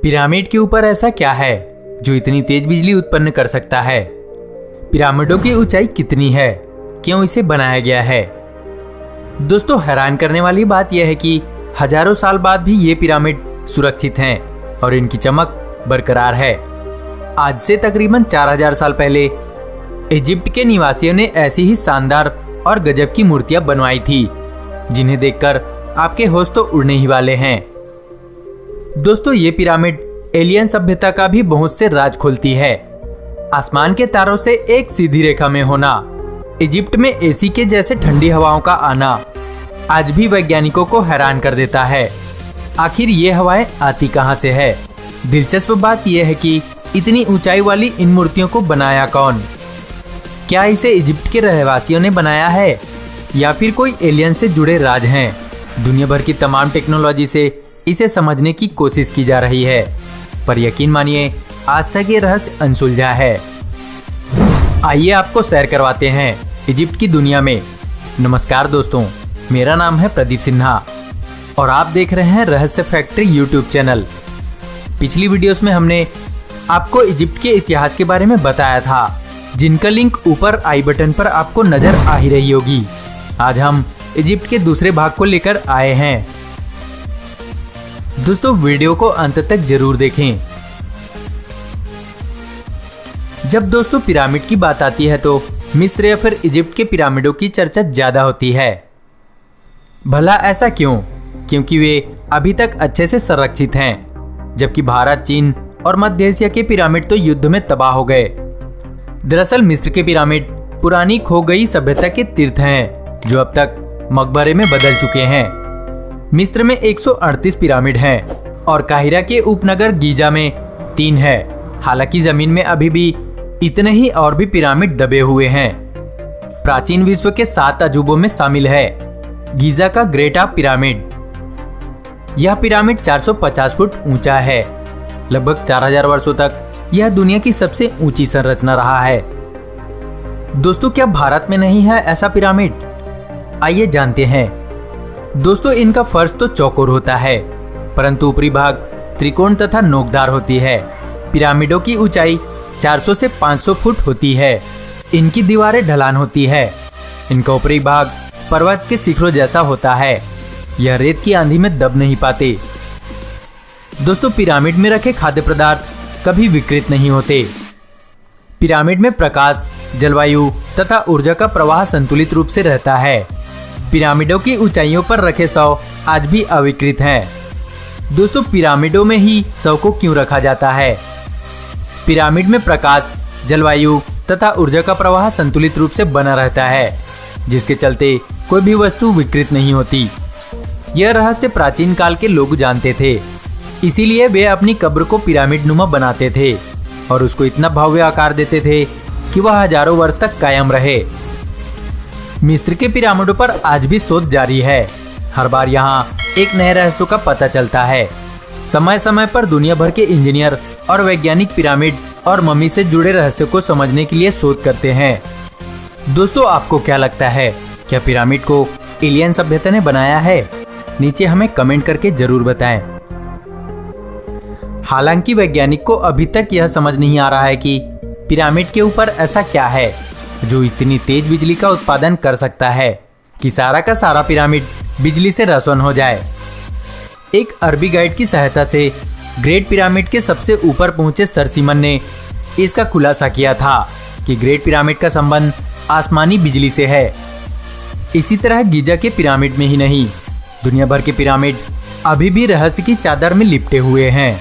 Pyramid के ऊपर ऐसा क्या है जो इतनी तेज बिजली उत्पन्न कर सकता है? पिरामिडों की ऊंचाई कितनी है? क्यों इसे बनाया गया है? दोस्तों, हैरान करने वाली बात यह है कि हजारों साल बाद भी ये पिरामिड सुरक्षित हैं और इनकी चमक बरकरार है। आज से तकरीबन 4000 साल पहले इजिप्ट के निवासियों ने ऐसी ही शानदार और गजब की मूर्तियां बनवाई थी, जिन्हें देखकर आपके होश तो उड़ने ही वाले हैं। दोस्तों, ये पिरामिड एलियन सभ्यता का भी बहुत से राज खोलती है। आसमान के तारों से एक सीधी रेखा में होना, इजिप्ट में एसी के जैसे ठंडी हवाओं का आना आज भी वैज्ञानिकों को हैरान कर देता है। आखिर ये हवाएं आती कहां से है? दिलचस्प बात यह है कि इतनी ऊंचाई वाली इन मूर्तियों को बनाया कौन? क्या इसे इजिप्ट के रहवासियों ने बनाया है या फिर कोई एलियन से जुड़े राज हैं? दुनिया भर की तमाम टेक्नोलॉजी से इसे समझने की कोशिश की जा रही है, पर यकीन मानिए आज तक ये रहस्य अनसुलझा है। आइए आपको सैर करवाते हैं इजिप्ट की दुनिया में। नमस्कार दोस्तों, मेरा नाम है प्रदीप सिन्हा और आप देख रहे हैं रहस्य फैक्ट्री यूट्यूब चैनल। पिछली वीडियोस में हमने आपको इजिप्ट के इतिहास के बारे में बताया था, जिनका लिंक ऊपर आई बटन पर आपको नजर आ ही रही होगी। आज हम इजिप्ट के दूसरे भाग को लेकर आए हैं। दोस्तों, वीडियो को अंत तक जरूर देखें। जब दोस्तों पिरामिड की बात आती है तो मिस्र या फिर इजिप्ट के पिरामिडों की चर्चा ज्यादा होती है। भला ऐसा क्यों? क्योंकि वे अभी तक अच्छे से संरक्षित हैं, जबकि भारत, चीन और मध्य एशिया के पिरामिड तो युद्ध में तबाह हो गए। दरअसल मिस्र के पिरामिड पुरानी खो गई सभ्यता के तीर्थ हैं, जो अब तक मकबरे में बदल चुके हैं। मिस्र में 138 पिरामिड हैं और काहिरा के उपनगर गीजा में 3 है। हालांकि जमीन में अभी भी इतने ही और भी पिरामिड दबे हुए हैं। प्राचीन विश्व के 7 अजूबों में शामिल है गीजा का ग्रेटा पिरामिड। यह पिरामिड 450 फुट ऊंचा है। लगभग 4000 वर्षों तक यह दुनिया की सबसे ऊंची संरचना रहा है। दोस्तों, क्या भारत में नहीं है ऐसा पिरामिड? आइए जानते हैं। दोस्तों, इनका फर्श तो चौकोर होता है, परंतु ऊपरी भाग त्रिकोण तथा नोकदार होती है। पिरामिडों की ऊंचाई 400 से 500 फुट होती है। इनकी दीवारें ढलान होती है। इनका ऊपरी भाग पर्वत के शिखरों जैसा होता है। यह रेत की आंधी में दब नहीं पाते। दोस्तों, पिरामिड में रखे खाद्य पदार्थ कभी विकृत नहीं होते। पिरामिड में प्रकाश, जलवायु तथा ऊर्जा का प्रवाह संतुलित रूप से रहता है। पिरामिडों की ऊंचाइयों पर रखे शव आज भी अविकृत हैं। दोस्तों, पिरामिडों में ही शव को क्यों रखा जाता है? पिरामिड में प्रकाश, जलवायु तथा ऊर्जा का प्रवाह संतुलित रूप से बना रहता है, जिसके चलते कोई भी वस्तु विकृत नहीं होती। यह रहस्य प्राचीन काल के लोग जानते थे, इसीलिए वे अपनी कब्र को पिरामिड नुमा बनाते थे और उसको इतना भव्य आकार देते थे कि वह हजारों वर्ष तक कायम रहे। मिस्र के पिरामिडों पर आज भी शोध जारी है। हर बार यहाँ एक नए रहस्यों का पता चलता है। समय समय पर दुनिया भर के इंजीनियर और वैज्ञानिक पिरामिड और मम्मी से जुड़े रहस्यों को समझने के लिए शोध करते हैं। दोस्तों, आपको क्या लगता है? क्या पिरामिड को एलियन सभ्यता ने बनाया है? नीचे हमें कमेंट करके जरूर बताएं। हालांकि वैज्ञानिक को अभी तक यह समझ नहीं आ रहा है कि पिरामिड के ऊपर ऐसा क्या है जो इतनी तेज बिजली का उत्पादन कर सकता है कि सारा का सारा पिरामिड बिजली से रोशन हो जाए। एक अरबी गाइड की सहायता से ग्रेट पिरामिड के सबसे ऊपर पहुंचे सर सिमन ने इसका खुलासा किया था कि ग्रेट पिरामिड का संबंध आसमानी बिजली से है। इसी तरह गीजा के पिरामिड में ही नहीं, दुनिया भर के पिरामिड अभी भी रहस्य की चादर में लिपटे हुए हैं।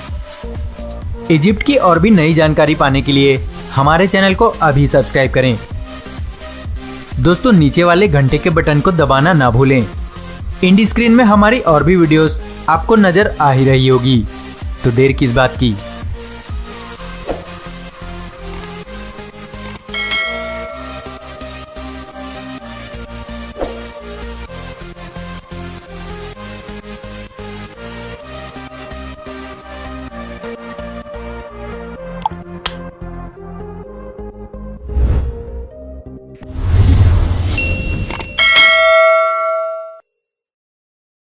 इजिप्ट की और भी नई जानकारी पाने के लिए हमारे चैनल को अभी सब्सक्राइब करें। दोस्तों, नीचे वाले घंटे के बटन को दबाना ना भूलें। इंडी स्क्रीन में हमारी और भी वीडियोस आपको नजर आ ही रही होगी, तो देर किस बात की।